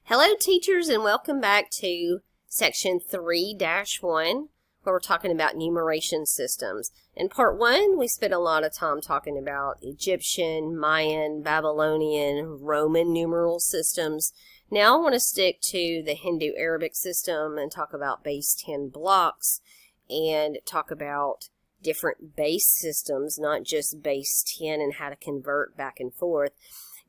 Hello teachers, and welcome back to section 3-1 where we're talking about numeration systems. In part 1 we spent a lot of time talking about Egyptian, Mayan, Babylonian, Roman numeral systems. Now I want to stick to the Hindu Arabic system and talk about base 10 blocks and talk about different base systems, not just base 10 and how to convert back and forth.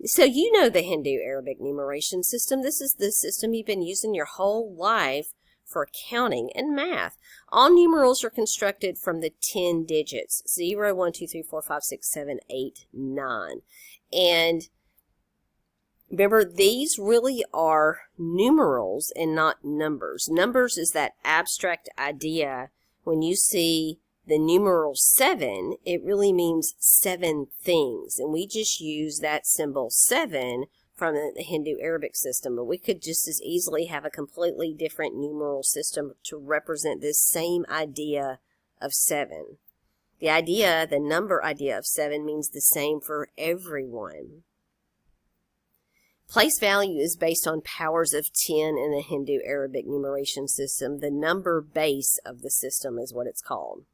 So you know the Hindu-Arabic numeration system. This is the system you've been using your whole life for counting and math. All numerals are constructed from the 10 digits, 0, 1, 2, 3, 4, 5, 6, 7, 8, 9. And remember, these really are numerals and not numbers. Numbers is that abstract idea. When you see the numeral 7, it really means 7 things, and we just use that symbol 7 from the Hindu-Arabic system, but we could just as easily have a completely different numeral system to represent this same idea of 7. The number idea of 7 means the same for everyone. Place value is based on powers of 10 in the Hindu-Arabic numeration system. The number base of the system is what it's called.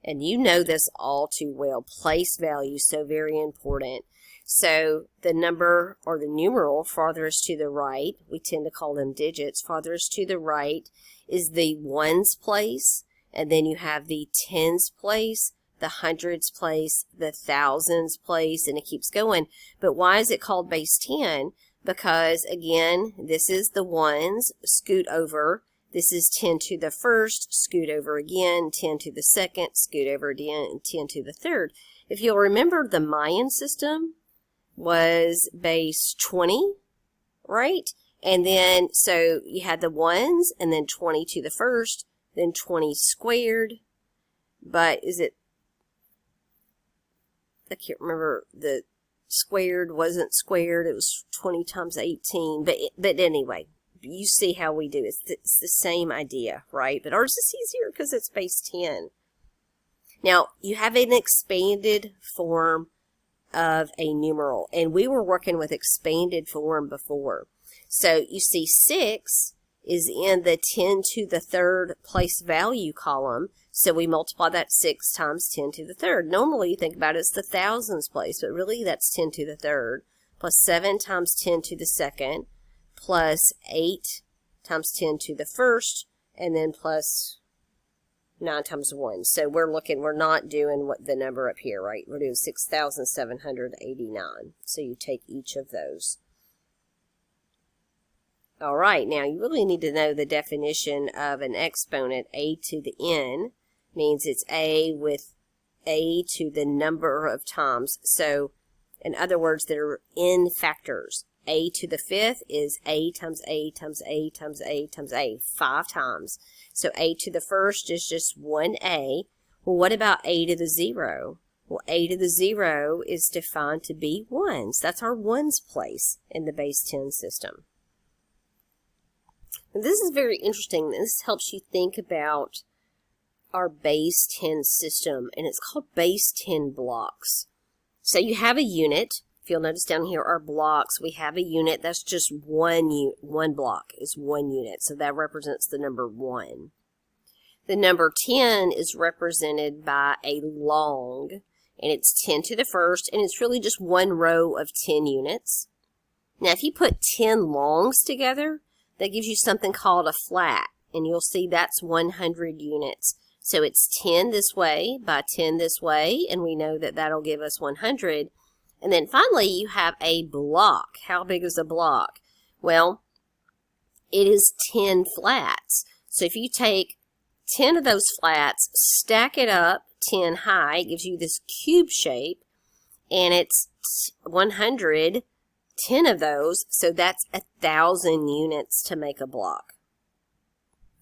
And you know this all too well. Place value, so very important. So the number or the numeral farthest to the right, we tend to call them digits, farthest to the right is the ones place, and then you have the tens place, the hundreds place, the thousands place, and it keeps going. But why is it called base 10? Because again, this is the ones, scoot over. This is 10 to the first, scoot over again, 10 to the second, scoot over again, and 10 to the third. If you'll remember, the Mayan system was base 20, right? And then, so you had the ones, and then 20 to the first, then 20 squared. But I can't remember, the squared wasn't squared, it was 20 times 18. But anyway. You see how we do it. It's the same idea, right? But ours is easier because it's base 10. Now, you have an expanded form of a numeral, and we were working with expanded form before. So you see 6 is in the 10 to the third place value column, so we multiply that 6 times 10 to the third. Normally you think about it as the thousands place, but really that's 10 to the third, plus 7 times 10 to the second, plus 8 times 10 to the first, and then plus 9 times 1. So we're not doing what the number up here, right? We're doing 6,789. So you take each of those. All right, now you really need to know the definition of an exponent. A to the n means it's a with a to the number of times. So in other words, there are n factors. A to the fifth is a times a times a times a times a, 5 times. So a to the first is just 1a. Well, what about a to the 0? Well, a to the 0 is defined to be 1s. That's our ones place in the base 10 system. And this is very interesting. This helps you think about our base 10 system, and it's called base 10 blocks. So you have a unit. If you'll notice down here are blocks. We have a unit. That's just one block is 1 unit. So that represents the number 1. The number 10 is represented by a long, and it's 10 to the first, and it's really just one row of 10 units. Now, if you put 10 longs together, that gives you something called a flat, and you'll see that's 100 units. So it's 10 this way by 10 this way, and we know that that'll give us 100. And then finally, you have a block. How big is a block? Well, it is 10 flats. So if you take 10 of those flats, stack it up 10 high, it gives you this cube shape, and it's 100, 10 of those, so that's 1,000 units to make a block.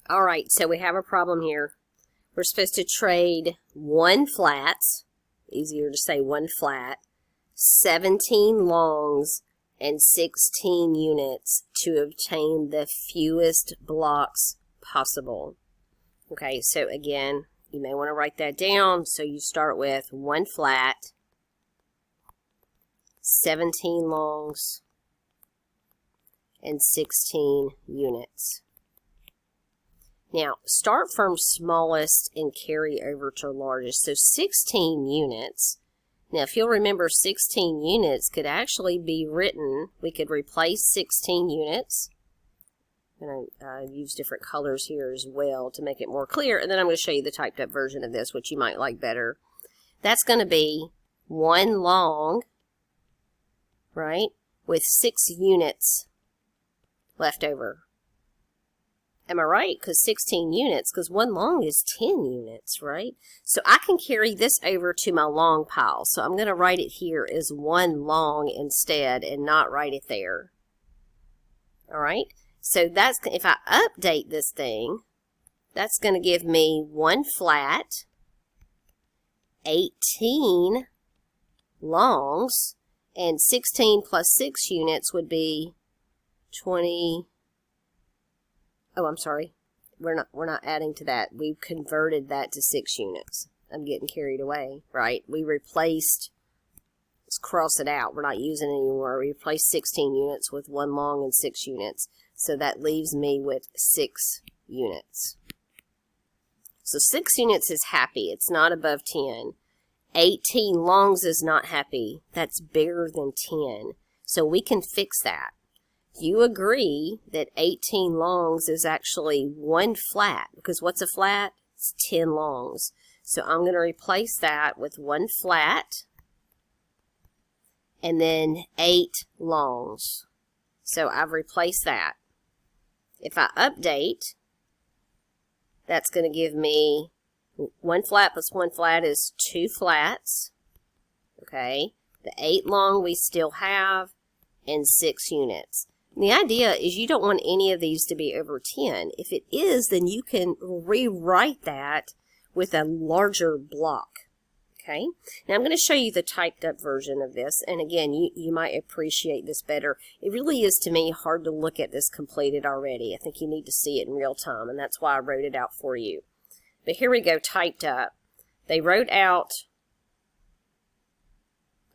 All right, so we have a problem here. We're supposed to trade 1 flat, easier to say 1 flat, 17 longs, and 16 units to obtain the fewest blocks possible. Okay, so again, you may want to write that down. So you start with 1 flat, 17 longs, and 16 units. Now, start from smallest and carry over to largest. So 16 units. Now, if you'll remember, 16 units could actually be written. We could replace 16 units. I'm going to use different colors here as well to make it more clear. And then I'm going to show you the typed up version of this, which you might like better. That's going to be 1 long, right, with 6 units left over. Am I right? Because 16 units, because 1 long is 10 units, right? So I can carry this over to my long pile. So I'm going to write it here as 1 long instead and not write it there. All right? So that's, if I update this thing, that's going to give me 1 flat, 18 longs, and 16 plus 6 units would be 20. Oh, I'm sorry. We're not adding to that. We've converted that to 6 units. I'm getting carried away, right? We replaced, let's cross it out. We're not using it anymore. We replaced 16 units with 1 long and 6 units. So that leaves me with 6 units. So 6 units is happy. It's not above 10. 18 longs is not happy. That's bigger than 10. So we can fix that. You agree that 18 longs is actually 1 flat, because what's a flat? It's 10 longs. So I'm going to replace that with 1 flat and then 8 longs. So I've replaced that. If I update, that's going to give me 1 flat plus 1 flat is 2 flats. Okay. The 8 long we still have, and 6 units. And the idea is you don't want any of these to be over 10. If it is, then you can rewrite that with a larger block. Okay? Now I'm going to show you the typed up version of this. And again, you might appreciate this better. It really is, to me, hard to look at this completed already. I think you need to see it in real time, and that's why I wrote it out for you. But here we go, typed up. They wrote out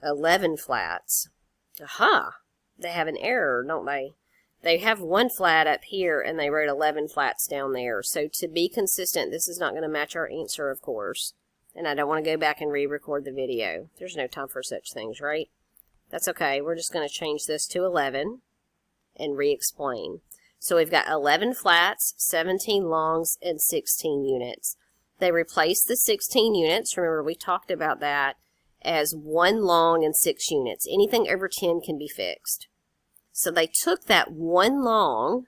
11 flats. Aha! They have an error, don't they? They have 1 flat up here, and they wrote 11 flats down there. So to be consistent, this is not going to match our answer, of course. And I don't want to go back and re-record the video. There's no time for such things, right? That's okay. We're just going to change this to 11 and re-explain. So we've got 11 flats, 17 longs, and 16 units. They replaced the 16 units. Remember, we talked about that as 1 long and 6 units. Anything over 10 can be fixed. So they took that 1 long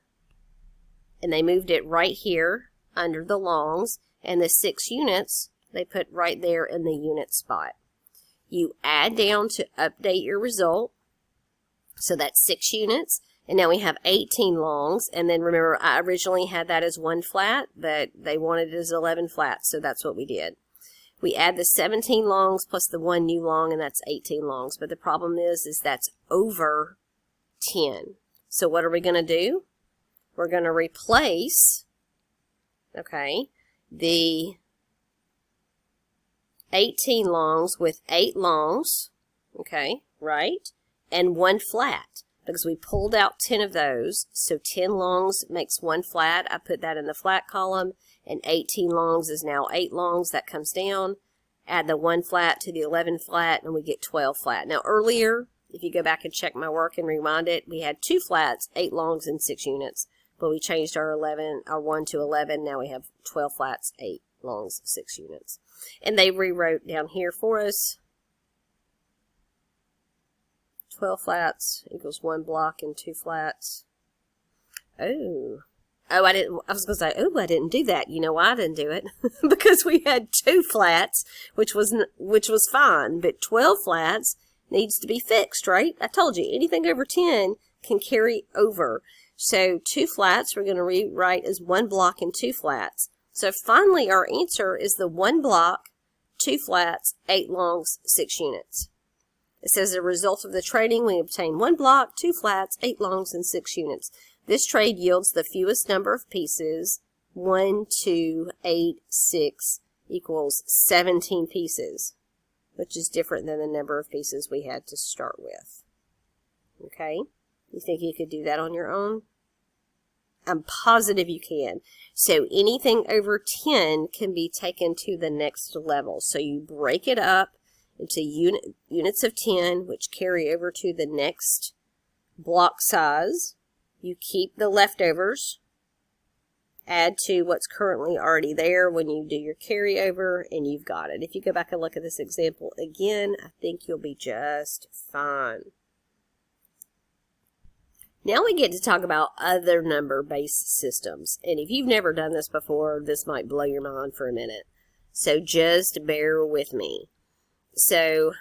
and they moved it right here under the longs, and the 6 units they put right there in the unit spot. You add down to update your result. So that's 6 units, and now we have 18 longs. And then remember, I originally had that as 1 flat, but they wanted it as 11 flats, so that's what we did. We add the 17 longs plus the 1 new long, and that's 18 longs. But the problem is that's over 10. So what are we going to do? We're going to replace, okay, the 18 longs with 8 longs, okay, right, and 1 flat, because we pulled out 10 of those. So 10 longs makes 1 flat. I put that in the flat column, and 18 longs is now 8 longs. That comes down. Add the 1 flat to the 11 flat, and we get 12 flat. Now earlier, if you go back and check my work and rewind it, we had 2 flats, 8 longs, and 6 units. But we changed our 1 to 11. Now we have 12 flats, 8 longs, 6 units. And they rewrote down here for us. 12 flats equals 1 block and 2 flats. Oh, I was going to say, I didn't do that. You know why I didn't do it? Because we had 2 flats, which was fine, but 12 flats needs to be fixed, right? I told you, anything over 10 can carry over. So 2 flats we're going to rewrite as 1 block and 2 flats. So finally our answer is the 1 block, 2 flats, 8 longs, 6 units. It says, as a result of the trading, we obtain 1 block, 2 flats, 8 longs, and 6 units. This trade yields the fewest number of pieces. 1, 2, 8, 6 equals 17 pieces, which is different than the number of pieces we had to start with. Okay? You think you could do that on your own? I'm positive you can. So anything over 10 can be taken to the next level. So you break it up into units of 10, which carry over to the next block size. You keep the leftovers, add to what's currently already there when you do your carryover, and you've got it. If you go back and look at this example again, I think you'll be just fine. Now we get to talk about other number-based systems. And if you've never done this before, this might blow your mind for a minute. So just bear with me. So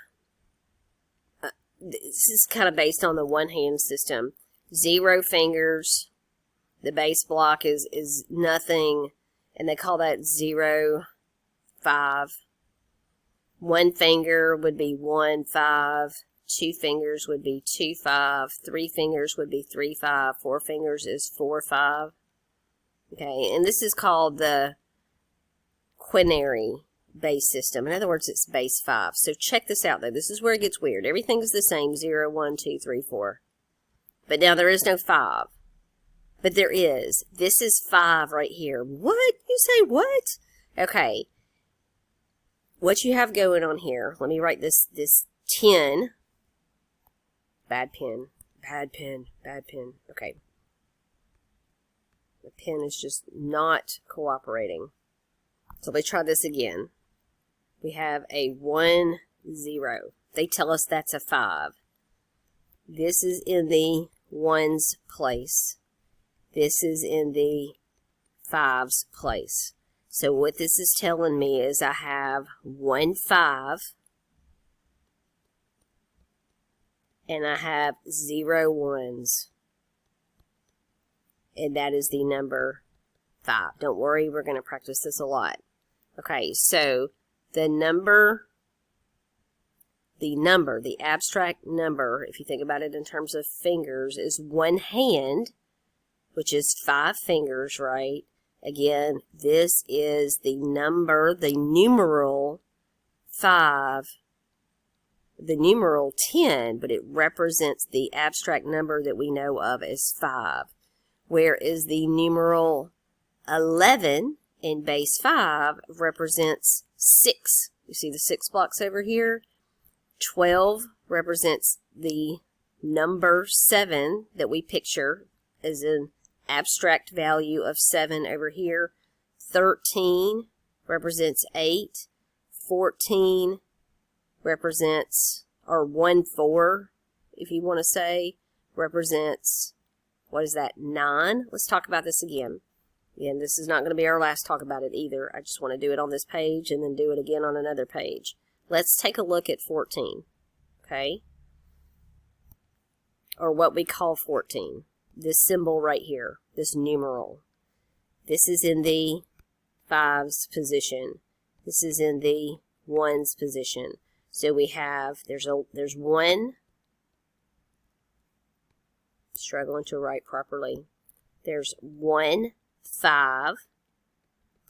this is kind of based on the one-hand system. 0 fingers. The base block is nothing, and they call that 0, 5. 1 finger would be 1, 5. 2 fingers would be 2, 5. 3 fingers would be 3, 5. 4 fingers is 4, 5. Okay, and this is called the quinary base system. In other words, it's base 5. So check this out, though. This is where it gets weird. Everything is the same, 0, 1, 2, 3, 4. But now there is no 5. But there is. This is 5 right here. What? You say what? Okay. What you have going on here, let me write this 10. Bad pen. Bad pen. Bad pen. Okay. The pen is just not cooperating. So let's try this again. We have a 1, 0. They tell us that's a 5. This is in the 1's place. This is in the 5's place. So what this is telling me is I have 1, 5. And I have 0 ones. And that is the number 5. Don't worry, we're going to practice this a lot. Okay, so the abstract number, if you think about it in terms of fingers, is 1 hand, which is 5 fingers, right? Again, this is the number, the numeral 5, the numeral 10, but it represents the abstract number that we know of as 5. Whereas the numeral 11 in base 5 represents 6. You see the 6 blocks over here? 12 represents the number 7 that we picture as an abstract value of 7 over here. 13 represents 8. 14 represents, or 1, 4, if you want to say, represents, what is that, 9? Let's talk about this again. And this is not going to be our last talk about it either. I just want to do it on this page and then do it again on another page. Let's take a look at 14, okay? Or what we call 14. This symbol right here, this numeral. This is in the 5's position. This is in the 1's position. So we have, there's 1, struggling to write properly. There's 1, 5,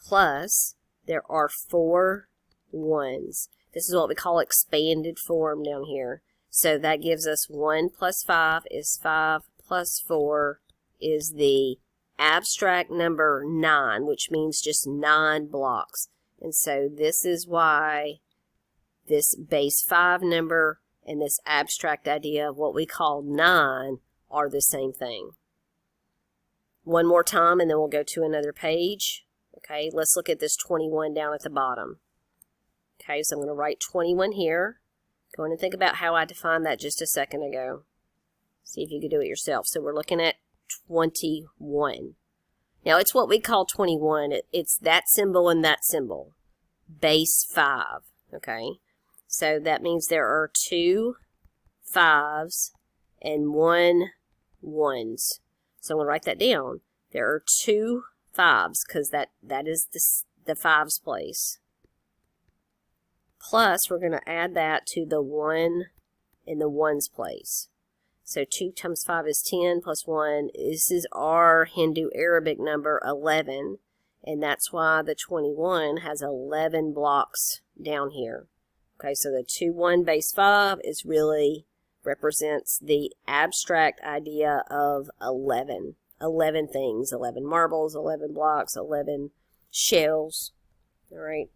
plus there are 4 1s. This is what we call expanded form down here. So that gives us 1 plus 5 is 5 plus 4 is the abstract number 9, which means just 9 blocks. And so this is why this base 5 number and this abstract idea of what we call 9 are the same thing. One more time and then we'll go to another page. Okay, let's look at this 21 down at the bottom. Okay, so I'm going to write 21 here. Go in and think about how I defined that just a second ago. See if you can do it yourself. So we're looking at 21. Now it's what we call 21. It's that symbol and that symbol. Base 5. Okay, so that means there are 2 5s and 1 1s. So I'm going to write that down. There are 2 5s because that is the 5's place. Plus, we're going to add that to the 1 in the 1's place. So 2 times 5 is 10 plus 1. This is our Hindu Arabic number 11. And that's why the 21 has 11 blocks down here. Okay, so the 2, 1 base 5 is really represents the abstract idea of 11. 11 things, 11 marbles, 11 blocks, 11 shells. All right.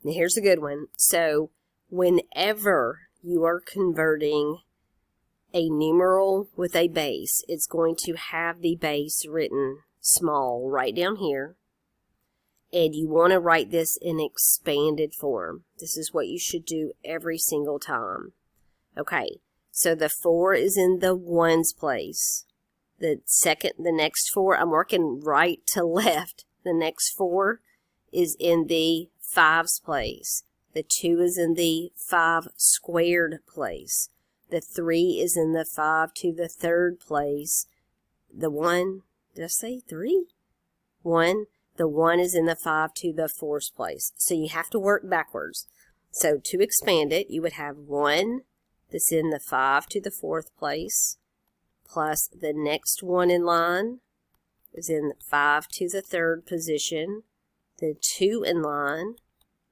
Now here's a good one. So whenever you are converting a numeral with a base, it's going to have the base written small right down here. And you want to write this in expanded form. This is what you should do every single time. Okay, so the 4 is in the 1's place. The next 4, I'm working right to left. The next 4 is in the 5's place. The 2 is in the 5 squared place. The 3 is in the 5 to the 3rd place. The 1, did I say 3? 1. The 1 is in the 5 to the 4th place. So you have to work backwards. So to expand it, you would have 1 that's in the 5 to the 4th place, plus the next one in line is in the 5 to the 3rd position. The 2 in line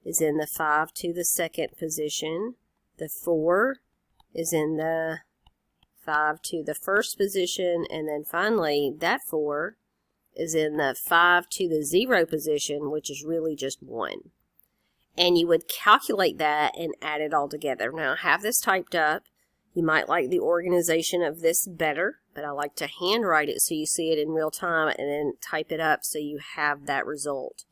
is in the 5 to the 2nd position. The 4 is in the 5 to the 1st position. And then finally, that 4 is in the 5 to the 0 position, which is really just 1. And you would calculate that and add it all together. Now, I have this typed up. You might like the organization of this better, but I like to handwrite it so you see it in real time and then type it up so you have that result.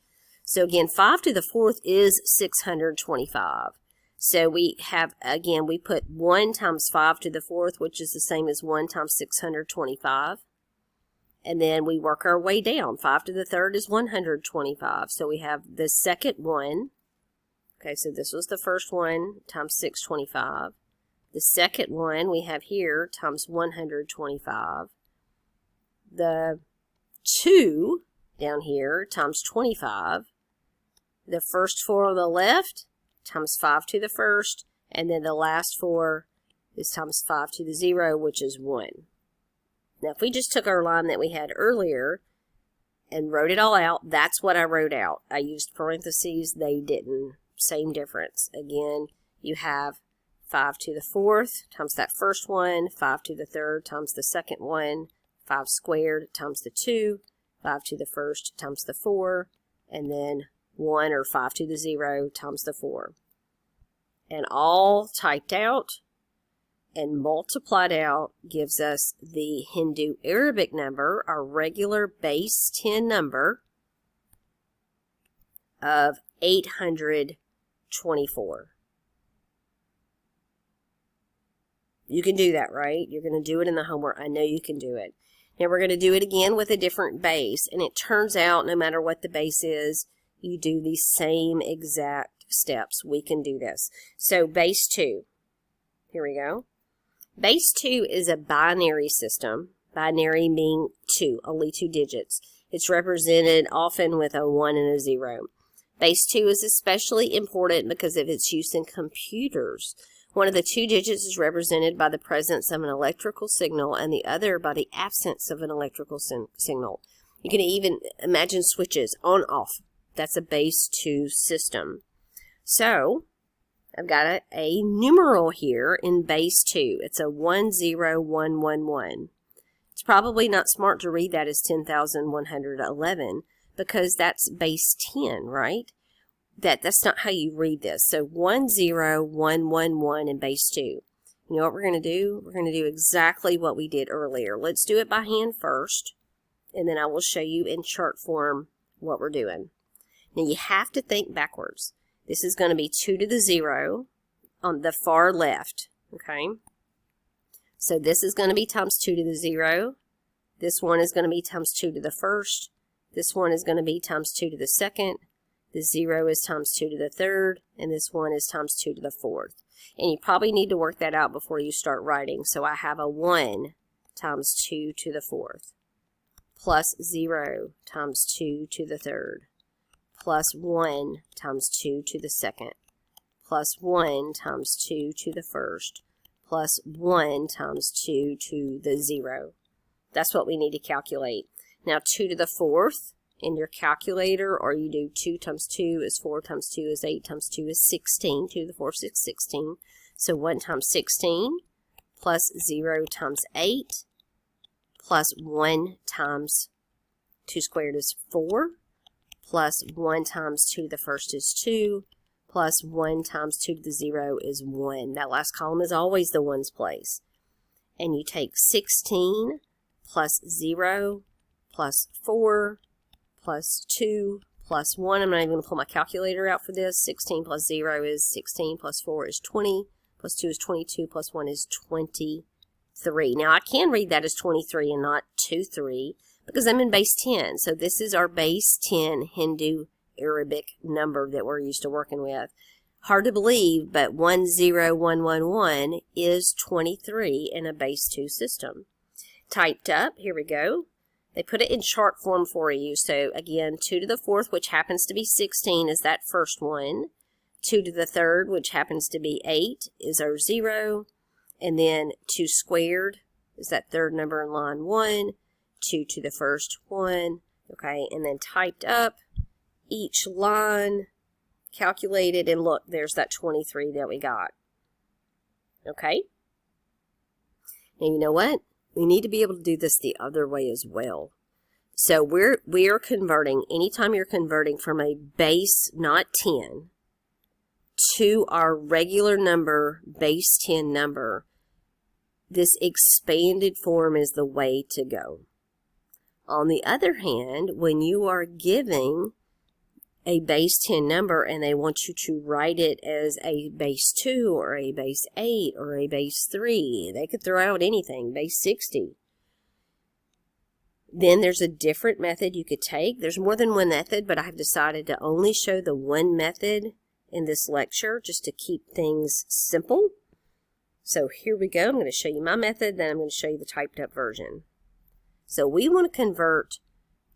So again, 5 to the 4th is 625. So we have, again, we put 1 times 5 to the 4th, which is the same as 1 times 625. And then we work our way down. 5 to the 3rd is 125. So we have the second one. Okay, so this was the first one times 625. The second one we have here times 125. The 2 down here times 25. The first 4 on the left times 5 to the 1st. And then the last 4 is times 5 to the 0, which is 1. Now, if we just took our line that we had earlier and wrote it all out, that's what I wrote out. I used parentheses. They didn't. Same difference. Again, you have 5 to the 4th times that first one, 5 to the 3rd times the second one, 5 squared times the 2, 5 to the 1st times the 4, and then 1 or 5 to the 0 times the 4. And all typed out and multiplied out gives us the Hindu Arabic number, our regular base 10 number of 824. You can do that, right? You're going to do it in the homework. I know you can do it. Now we're going to do it again with a different base, and it turns out no matter what the base is, you do the same exact steps. We can do this. So base 2, here we go. Base 2 is a binary system, binary meaning 2, only 2 digits. It's represented often with a 1 and a 0. Base 2 is especially important because of its use in computers. One of the 2 digits is represented by the presence of an electrical signal and the other by the absence of an electrical signal. You can even imagine switches on, off. That's a base 2 system. So I've got a numeral here in base 2. It's a 10111. It's probably not smart to read that as 10,111 because that's base 10, right? That's not how you read this. So 10111 in base 2. You know what we're going to do? We're going to do exactly what we did earlier. Let's do it by hand first, and then I will show you in chart form what we're doing. Now you have to think backwards. This is going to be 2 to the 0 on the far left, okay? So this is going to be times 2 to the 0. This one is going to be times 2 to the 1st. This one is going to be times 2 to the 2nd. The 0 is times 2 to the 3rd. And this one is times 2 to the 4th. And you probably need to work that out before you start writing. So I have a 1 times 2 to the 4th, plus 0 times 2 to the 3rd, plus 1 times 2 to the 2nd, plus 1 times 2 to the 1st, plus 1 times 2 to the 0. That's what we need to calculate. Now 2 to the 4th in your calculator, or you do 2 times 2 is 4 times 2 is 8 times 2 is 16. 2 to the 4th is 16. So 1 times 16 plus 0 times 8 plus 1 times 2 squared is 4 plus 1 times 2 to the first is 2 plus 1 times 2 to the 0 is 1. That last column is always the ones place. And you take 16 plus 0 plus 4 plus 2 plus 1. I'm not even going to pull my calculator out for this. 16 plus 0 is 16 plus 4 is 20 plus 2 is 22 plus 1 is 23. Now I can read that as 23 and not 23 because I'm in base 10. So this is our base 10 Hindu Arabic number that we're used to working with. Hard to believe, but 10111 is 23 in a base 2 system. Typed up, here we go. They put it in chart form for you. So again, 2 to the 4th, which happens to be 16, is that first one. 2 to the 3rd, which happens to be 8, is our 0. And then 2 squared is that third number in line 1. 2 to the first, 1. Okay, and then typed up each line, calculated, and look, there's that 23 that we got. Okay? Now, you know what? We need to be able to do this the other way as well. So we are converting, anytime you're converting from a base, not 10, to our regular number, base 10 number, this expanded form is the way to go. On the other hand, when you are giving a base 10 number and they want you to write it as a base 2 or a base 8 or a base 3, they could throw out anything, base 60. Then there's a different method you could take. There's more than one method, but I've decided to only show the one method in this lecture just to keep things simple. So here we go. I'm going to show you my method, then I'm going to show you the typed up version. So we want to convert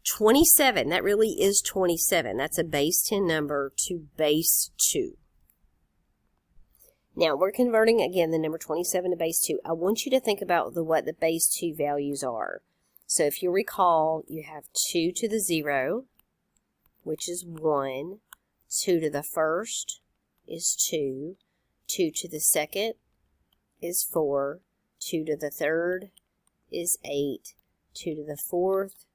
27, that really is 27. That's a base 10 number to base 2. Now we're converting again the number 27 to base 2. I want you to think about what the base 2 values are. So if you recall, you have 2 to the 0, which is 1. 2 to the first is 2. 2 to the second is 4. 2 to the third is 8. 2 to the fourth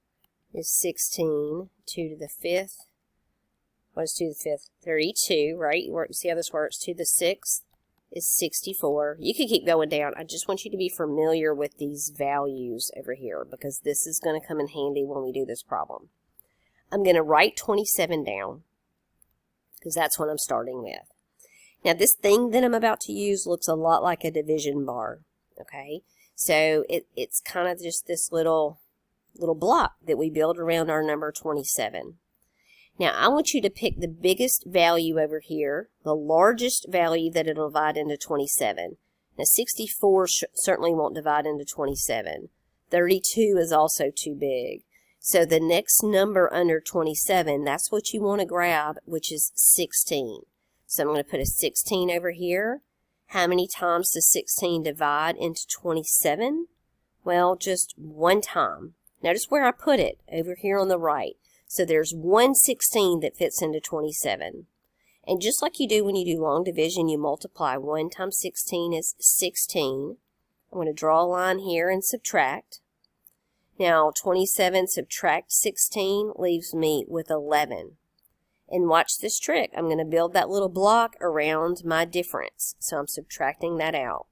is 16. 2 to the fifth, what is 2 to the fifth? 32, right? You see how this works? 2 to the sixth is 64. You could keep going down. I just want you to be familiar with these values over here because this is going to come in handy when we do this problem. I'm going to write 27 down because that's what I'm starting with. Now this thing that I'm about to use looks a lot like a division bar, okay? So it's kind of just this little block that we build around our number 27. Now I want you to pick the biggest value over here, the largest value that it'll divide into 27. Now 64 certainly won't divide into 27. 32 is also too big. So the next number under 27, that's what you want to grab, which is 16. So I'm going to put a 16 over here. How many times does 16 divide into 27? Well, just one time. Notice where I put it, over here on the right. So there's one 16 that fits into 27. And just like you do when you do long division, you multiply. 1 times 16 is 16. I'm going to draw a line here and subtract. Now, 27 subtract 16 leaves me with 11. And watch this trick. I'm going to build that little block around my difference. So I'm subtracting that out.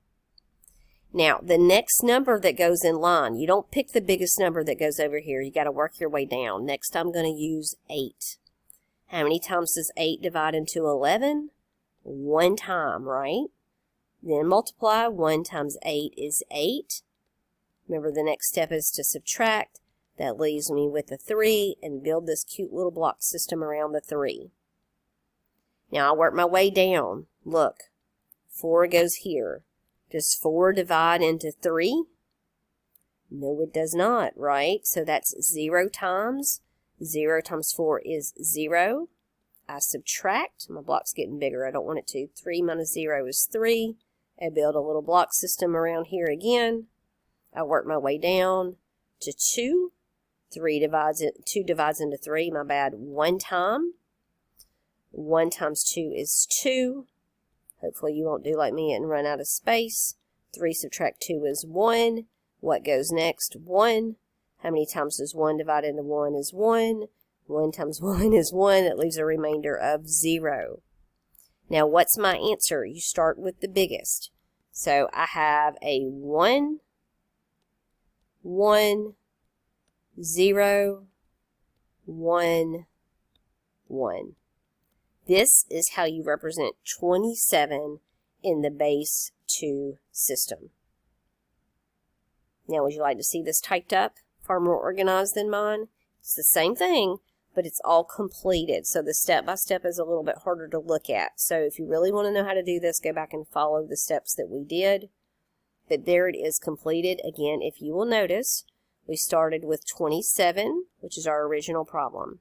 Now, the next number that goes in line, you don't pick the biggest number that goes over here. You got to work your way down. Next, I'm going to use 8. How many times does 8 divide into 11? One time, right? Then multiply. 1 times 8 is 8. Remember, the next step is to subtract. That leaves me with a 3 and build this cute little block system around the 3. Now I'll work my way down. Look, 4 goes here. Does 4 divide into 3? No, it does not, right? So that's 0 times. 0 times 4 is 0. I subtract. My block's getting bigger. I don't want it to. 3 minus 0 is 3. I build a little block system around here again. I work my way down to 2. 2 divides into 3, my bad, one time. 1 times 2 is 2. Hopefully you won't do like me and run out of space. 3 subtract 2 is 1. What goes next? 1. How many times does 1 divided into 1 is 1? 1 times 1 is 1. It leaves a remainder of 0. Now, what's my answer? You start with the biggest. So I have a 1, 1, 0, 1, 1. This is how you represent 27 in the base 2 system. Now, would you like to see this typed up, far more organized than mine? It's the same thing, but it's all completed. So the step-by-step is a little bit harder to look at. So if you really want to know how to do this, go back and follow the steps that we did. But there it is completed. Again, if you will notice, we started with 27, which is our original problem.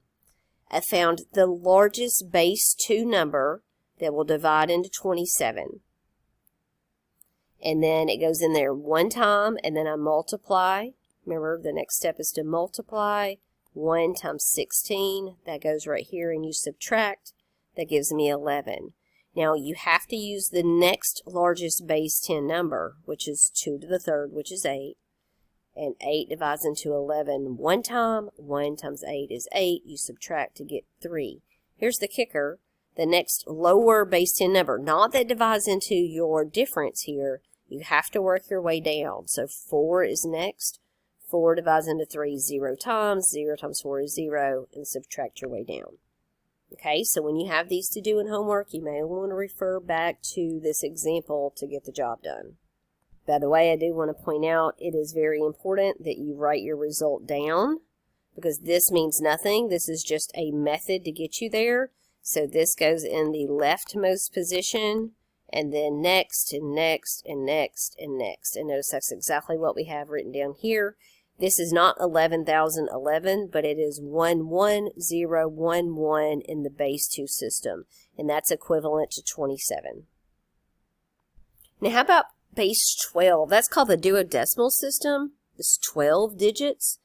I found the largest base 2 number that will divide into 27. And then it goes in there one time, and then I multiply. Remember, the next step is to multiply. 1 times 16, that goes right here, and you subtract. That gives me 11. Now, you have to use the next largest base 10 number, which is 2 to the third, which is 8. And 8 divides into 11 one time. 1 times 8 is 8. You subtract to get 3. Here's the kicker. The next lower base 10 number, not that divides into your difference here, you have to work your way down. So 4 is next. 4 divides into 3 0 times. 0 times 4 is 0, and subtract your way down. Okay, so when you have these to do in homework, you may want to refer back to this example to get the job done. By the way, I do want to point out it is very important that you write your result down, because this means nothing. This is just a method to get you there. So this goes in the leftmost position, and then next, and next, and next, and next. And notice that's exactly what we have written down here. This is not 11,011, but it is 11011 in the base 2 system, and that's equivalent to 27. Now, how about base 12? That's called the duodecimal system. It's 12 digits.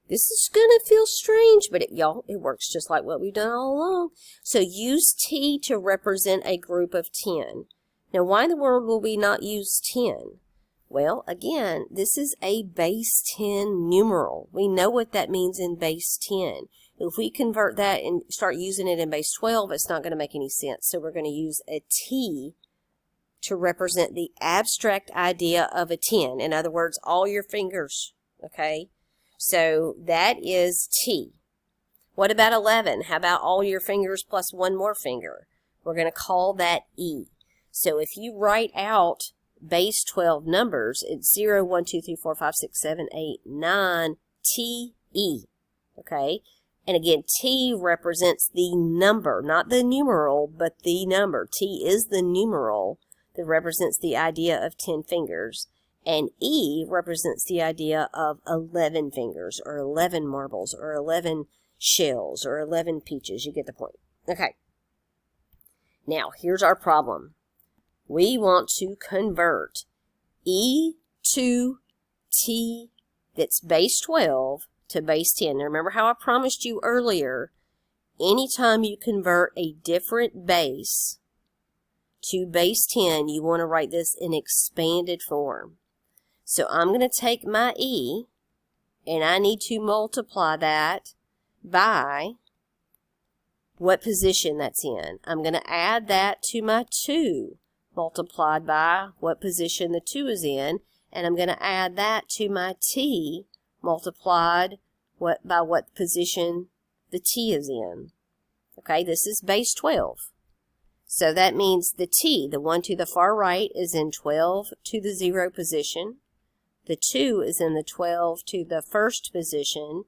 This is going to feel strange, but it works just like what we've done all along. So use T to represent a group of 10. Now, why in the world will we not use 10? Well, again, this is a base 10 numeral. We know what that means in base 10. If we convert that and start using it in base 12, it's not going to make any sense. So we're going to use a T to represent the abstract idea of a 10. In other words, all your fingers, okay? So that is T. What about 11? How about all your fingers plus one more finger? We're going to call that E. So if you write out base 12 numbers, it's 0, 1, 2, 3, 4, 5, 6, 7, 8, 9, T, E, okay? And again, T represents the number, not the numeral, but the number. T is the numeral that represents the idea of 10 fingers. And E represents the idea of 11 fingers, or 11 marbles, or 11 shells, or 11 peaches. You get the point. Okay. Now, here's our problem. We want to convert E to T that's base 12 to base 10. Now, remember how I promised you earlier, anytime you convert a different base to base 10, you want to write this in expanded form. So I'm going to take my E, and I need to multiply that by what position that's in. I'm going to add that to my 2, multiplied by what position the 2 is in, and I'm going to add that to my T, multiplied by what position the T is in. Okay, this is base 12. So that means the T, the one to the far right, is in 12 to the 0 position. The 2 is in the 12 to the first position,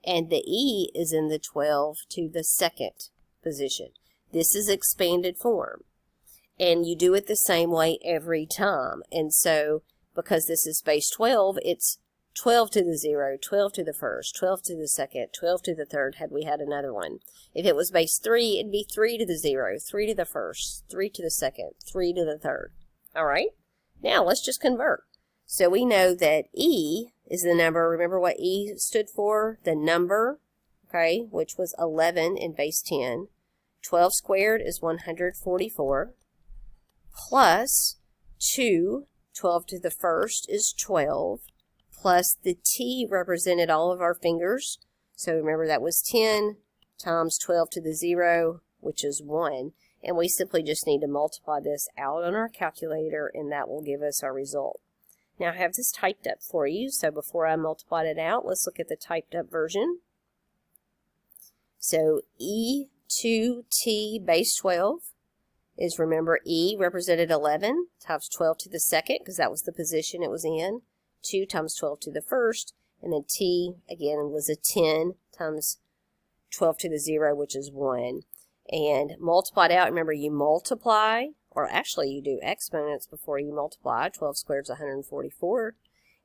and the E is in the 12 to the second position. This is expanded form. And you do it the same way every time. And so, because this is base 12, it's 12 to the 0, 12 to the first, 12 to the second, 12 to the third, had we had another one. If it was base 3, it'd be 3 to the 0, 3 to the first, 3 to the second, 3 to the third. All right? Now, let's just convert. So we know that E is the number. Remember what E stood for? The number, okay, which was 11 in base 10. 12 squared is 144. plus 2, 12 to the first is 12, plus the t represented all of our fingers. So remember that was 10 times 12 to the 0, which is 1. And we simply just need to multiply this out on our calculator, and that will give us our result. Now I have this typed up for you, so before I multiplied it out, let's look at the typed up version. So E2t base 12 is, remember, E represented 11 times 12 to the second, because that was the position it was in, 2 times 12 to the first, and then t, again, was a 10 times 12 to the 0, which is 1. And multiplied out, remember, you multiply, or actually you do exponents before you multiply. 12 squared is 144.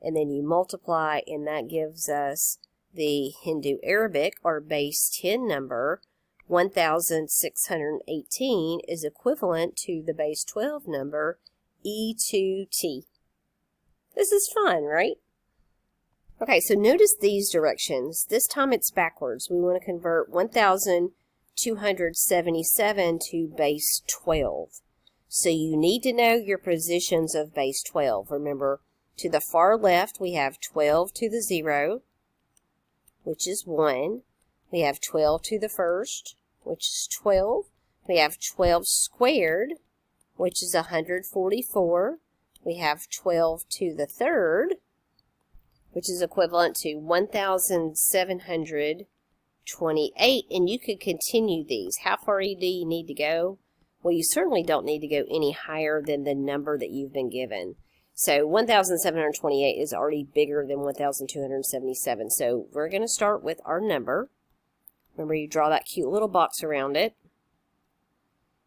And then you multiply, and that gives us the Hindu Arabic, or base 10 number. 1,618 is equivalent to the base 12 number, E2t. This is fun, right? Okay, so notice these directions. This time it's backwards. We want to convert 1,277 to base 12. So you need to know your positions of base 12. Remember, to the far left, we have 12 to the 0, which is 1. We have 12 to the first, which is 12. We have 12 squared, which is 144. We have 12 to the third, which is equivalent to 1,728. And you could continue these. How far do you need to go? Well, you certainly don't need to go any higher than the number that you've been given. So 1,728 is already bigger than 1,277. So we're going to start with our number. Remember, you draw that cute little box around it.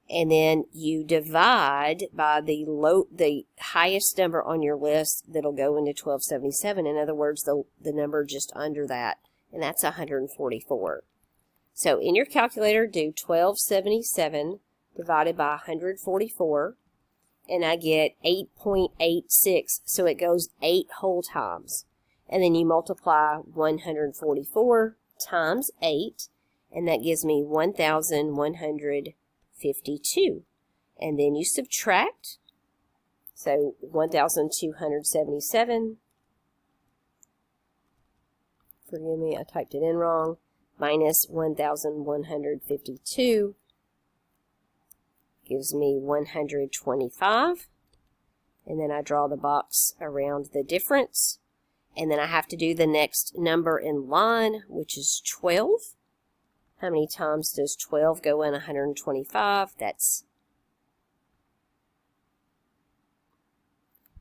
And then you divide by the highest number on your list that'll go into 1277. In other words, the number just under that. And that's 144. So in your calculator, do 1277 divided by 144. And I get 8.86. So it goes 8 whole times. And then you multiply 144 times 8. And that gives me 1,152. And then you subtract. So 1,277. Forgive me, I typed it in wrong. Minus 1,152 gives me 125. And then I draw the box around the difference. And then I have to do the next number in line, which is 12. How many times does 12 go in 125?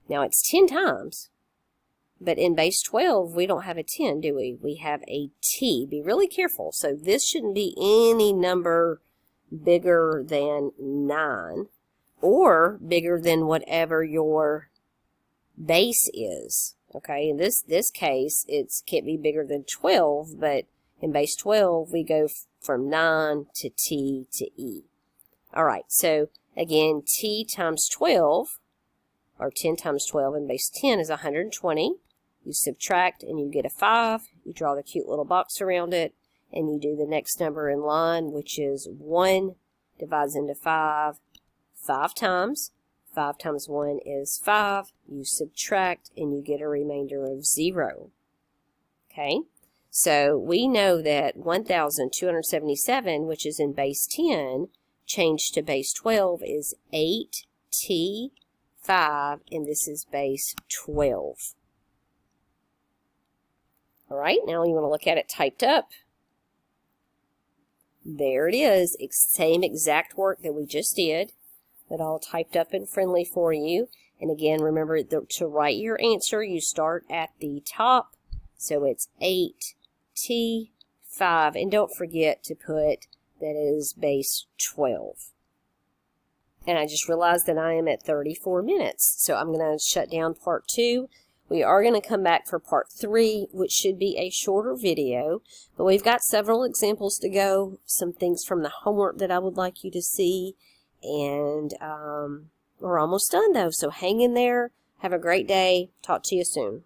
Now it's 10 times, but in base 12, we don't have a 10, do we? We have a t. Be really careful. So this shouldn't be any number bigger than 9 or bigger than whatever your base is. Okay, in this case, it can't be bigger than 12, but in base 12, we go from 9 to t to e. All right, so again, t times 12, or 10 times 12 in base 10 is 120. You subtract and you get a 5. You draw the cute little box around it, and you do the next number in line, which is 1 divides into 5 times. 5 times 1 is 5. You subtract and you get a remainder of 0. Okay? So we know that 1,277, which is in base 10, changed to base 12 is 8t5, and this is base 12. All right, now you want to look at it typed up. There it is, same exact work that we just did, but all typed up and friendly for you. And again, remember to write your answer, you start at the top. So it's 8t5, and don't forget to put that is base 12. And I just realized that I am at 34 minutes, so I'm going to shut down part 2. We are going to come back for part 3, which should be a shorter video, but we've got several examples to go, some things from the homework that I would like you to see, and we're almost done though, so hang in there. Have a great day. Talk to you soon.